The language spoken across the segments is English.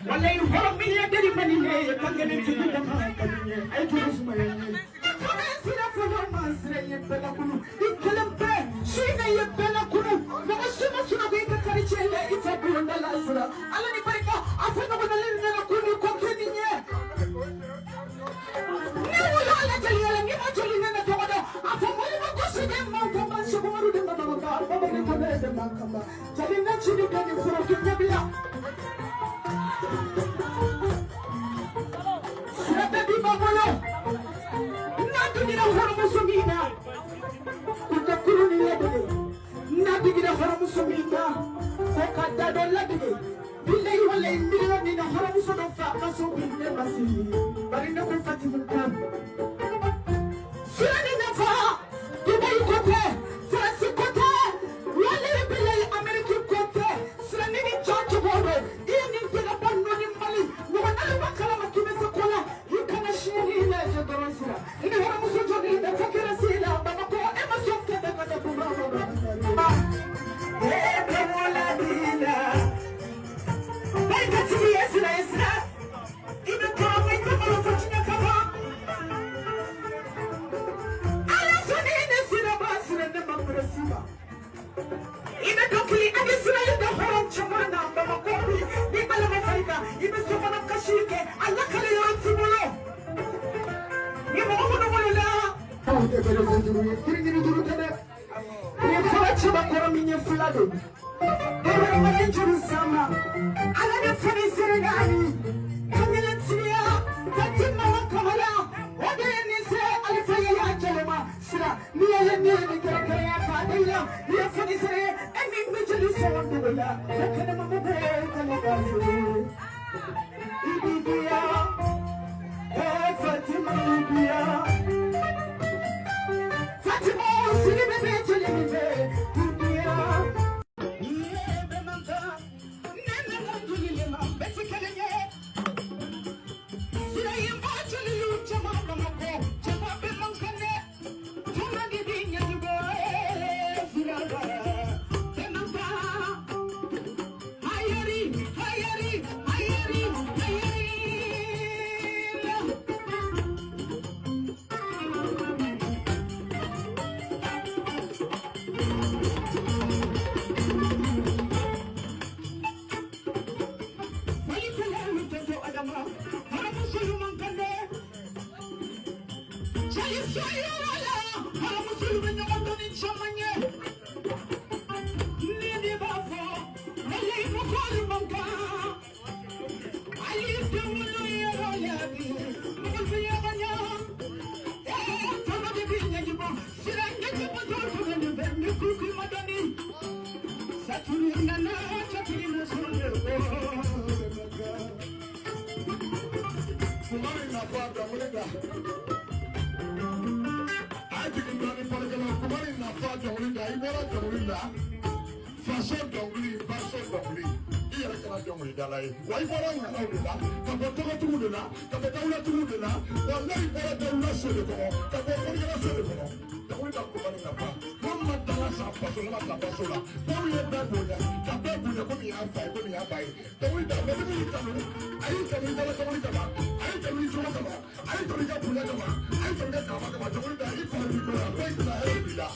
Wala yung horong milya dari manile paggaling sa kita mga kalinye ay tulos mayanyin. Sila pala masra yung pala kuno ikalampe sina yung pala kuno nakasama sunabi ka karichele itabulan na lasra ala ni parika afa na manalin na kuno kwa kwenye ni wala ala jali ala ni majali na natomada afa mwali magosi na mawkamba shukumaru na mamaka baba ni kone na makamba jali na chini kani furo kinyabila Nabi Babolo, Nabi gira horo musumina, utakuru ni labide, Nabi gira horo musumina, okada do labide, bile wale mbilo ni na horo musodofa masubine basi, bari na kufati mukam. Sirani nafa, Dubai kote, Fransi kote, wale bile Amerika kote, sirani ni George Boro, iya ni mpira bano ni Mali, mwanale bakala makimesa kola. Ini orang musuh jadi dah kira sila, bapa ko emasuk ke dekat rumah orang. Bemola dina, baik sini esra. Ini kau itu malu facina kau. Alas ini sila basra nama bersiba. Ini dokili ada sila yang dah orang cemana, bapa ko di malam Afrika. Ini semua nak kasih ke Allah kali orang semula. Ni mo ko na wala. Oh, de pero de duro. Kiri duro tane. Ni farachi ba ko minye fulado. Pero mali juru sama. Ala de fani serengani. Kamila tsiya. Fatima wa kamala. Wade ni se alifaya ya jalema. Sira ni ya ni kara ya fadila. Ni fani sere emi mejeli so wala. Kana mamude kana gazu. Ibidia. Fatima Libya Fatima sini bebe chele bebe Libya Yebe manta Nene mwanjuli lema Beti kalenye Sina yimba chele lucha mama mako Chapa be mankane Tuna dibinya jibo Sina Bemanta Hayari Façon d'ongli, il y a la jongli dalai. Why for a la? Kapotoka to the la, Kapataula to the la, or let it go to the Sodoko, Kapotoka Sodoko. The way of Kumanapa, one Matala, Pasola, Pasola, one year Babuda, Kapabu, the Bumi Alpha, Bumi Alpha, the way that Babu Tamu, I tell you the Kamakama, I tell you Chokama, I tell you Pulakama, I tell you Kamakama, the way that you call people are going to the Helvida.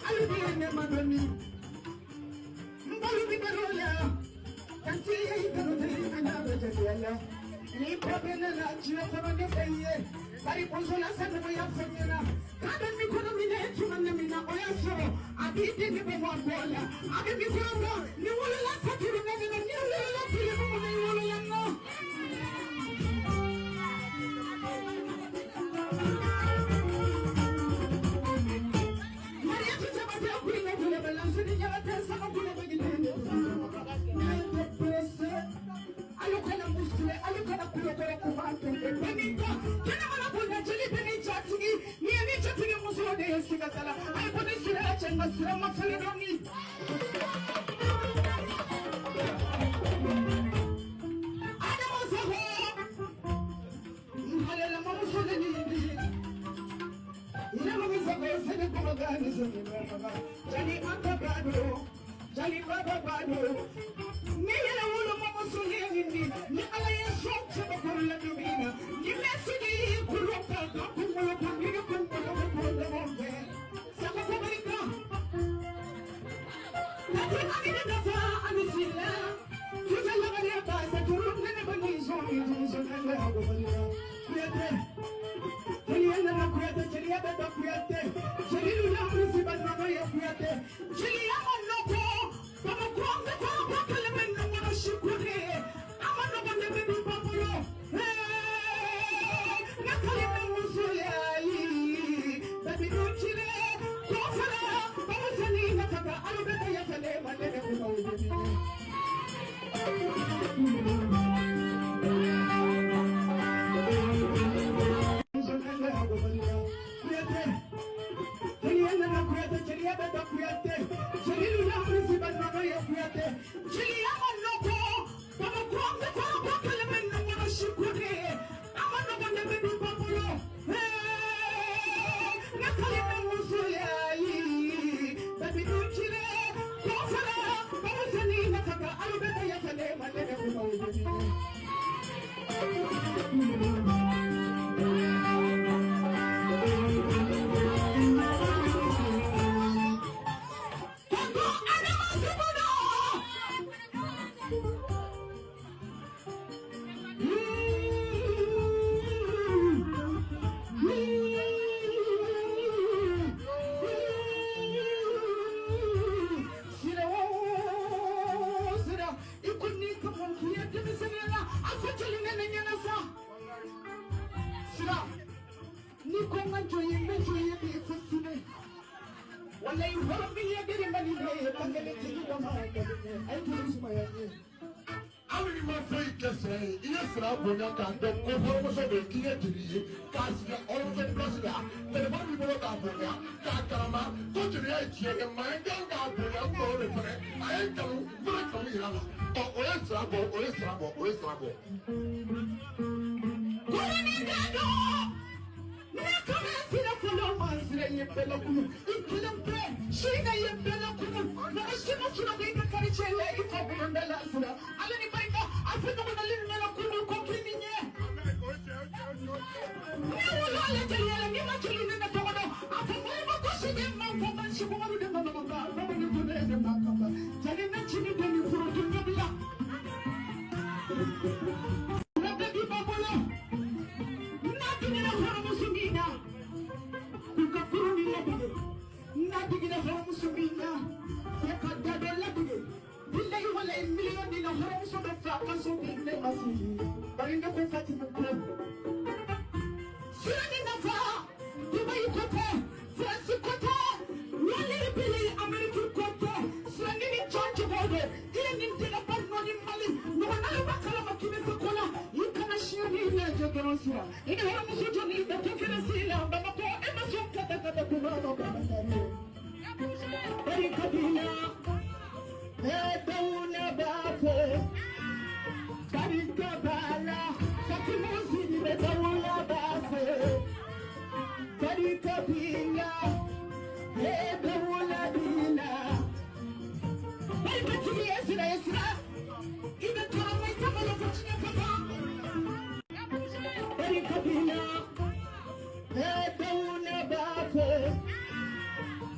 alibiyene madoni mbalu bibarola kanti bibarola anaba jadiala ni problema na jina kono ne feye bari konsola sana mo ya fenyena kada mi kono mi ne tuma na mi na oyaso abide ni be mo bola abi mi kono ni wala la satiri na ni wala la tiri mo ni wala la no Jali Baba Bado, Nila Wulu Mama Sulini, Nala Yasok Chabakula Dubina, Nimesidi, Kuroka, Kumula Kumila Kumula, Sakamarika. That's what I mean. That's how I'm Silla. Fujalavalia Pasa, Turun never needs on you, so I love Juliana Kuete, Juliana Kuete, Juliana Musibana Kuete, Juliana Noko, Papa Kwanga, Papa Kalaman, no Shukure, Amano Baby Papolo, Nakalina Musuli, Baby Chile, Kofara, Babasani, Nataka, Alabama Yasale,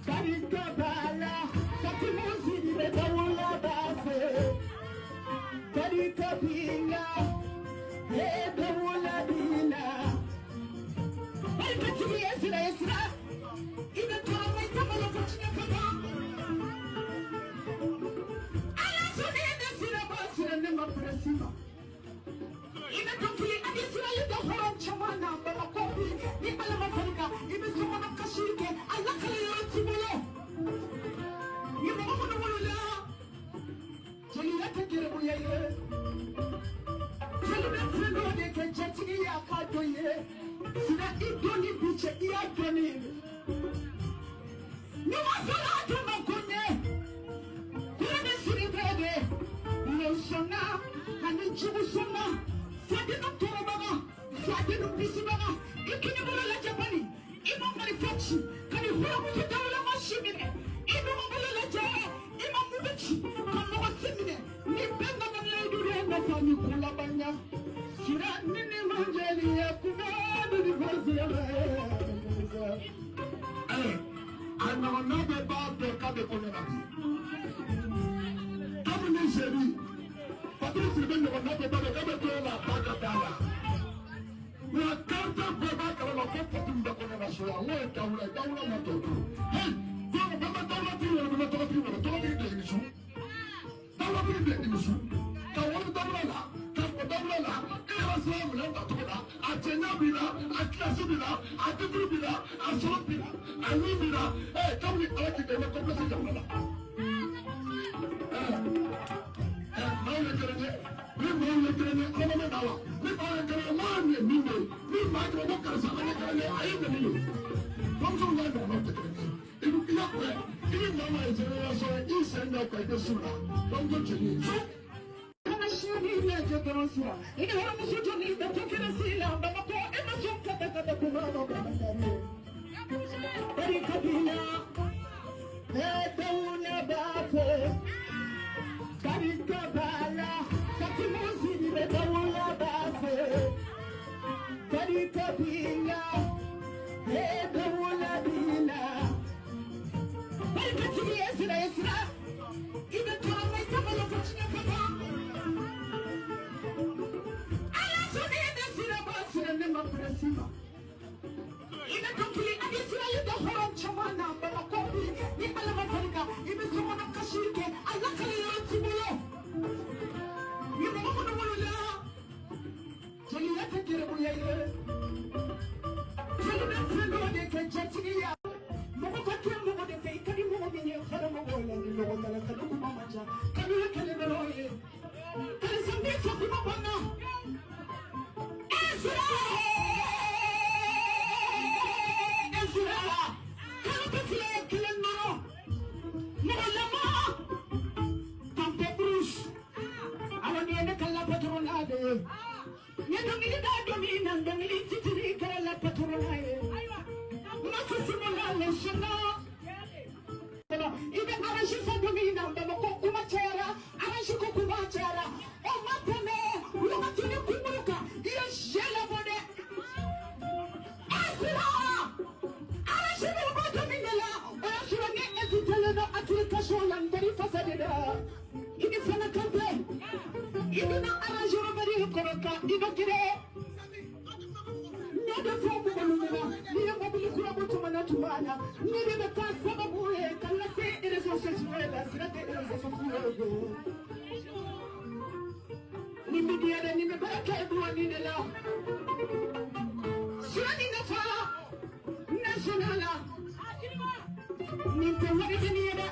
Carita kabala Fatimuzi Bedawula Bafe Kari Kabila Bedawula Dina Kari Katiri Esra Ina Torama Itamala Fachina Kaba Ala Sunene Siraba Sirene Mapresima Ina Tokili Adisra Yuda Horan Chamana Bamakobi Nibala Mafarika Ibe Sumana Kashike Allah Kala Tibolo Yimama Wala Jalila Kekere Buyaye Jalila Freno de Kechatini Akadoye Sina Idoni Biche Iadoni Niwasala Atamakonye Kune Siribede Nosona Hane Jibusona Fadino Torobaga Fadino Bisibaga Ikini Bula Japani Imam Marifachi Kani Hula Mutawala Mashimine Imam Bula Jaya Imam Mubichi Kama Wasimine Ni Benga Manayudure Nafani Kula Banya Sira Nini Manjeli Yakubadu Nifazia I'm not about the Kabekonami. Come in, Sherry. But if you don't know about the Kabekola, Bakatala. We are counter for back and look at the Bakona. So I went down like down on the top. Hey, go to the Bamataki and the Mataki and the Toki in the issue. Tawaki in the issue. Tawaki Dabala, Kapadabala, Eraslam, Lantatola, Atenabila, Atlasubila, Atubila, Asopila, Alubila. Hey, come with Alaki, they were completely Dabala. Kabala, Fatimuzi Bedawula Bafe, Kari Kabila, Bedawula Dina, Kari Katiri Esra, Ina Torama Itamala Fachina Kaba, Ala Sunene Siraba Sirene Mapresima, Ina Tokili Adisra Yuda Horan Chamana Bamakobi, Nibala Mafarika, Ibe Sumana Kashike, Allah Kala Tibolo. Yimama Wala Jalila Kekere Buyaye Jalila Freno de Kechatini Mokokakia Momo de Fekani Momo Mini Faramola Nilogala Kaluku Mamaja Kalula Kaleberoye Kalesambi Fakuma Bana Ezra Kalukasile Kilemaro Molama Tampe Bruce Awaniende kala patronade. Nyadongili da domina, dongili titiri kala patronade. Makasimola leshana. Ibe arashi sa domina, bamako kumachera, arashi kukumachera. O matane, uyomatine kumuruka, iyo shela bode. Asira! Arashi bamako domina la, oyasura ne eziteleno atirika sholandari fasadida. Ini fana kampe. Ibina arrangero bari koroka ibakire nyoda fomu balumena niye mobili kura botumana tumana niye beka sababu kala se resources wala sirate resources wala ni media da ni baraka edwa ni la sirani nafa nationala ni tawari ni da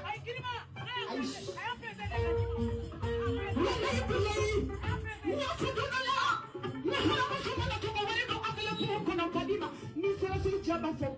Jabba for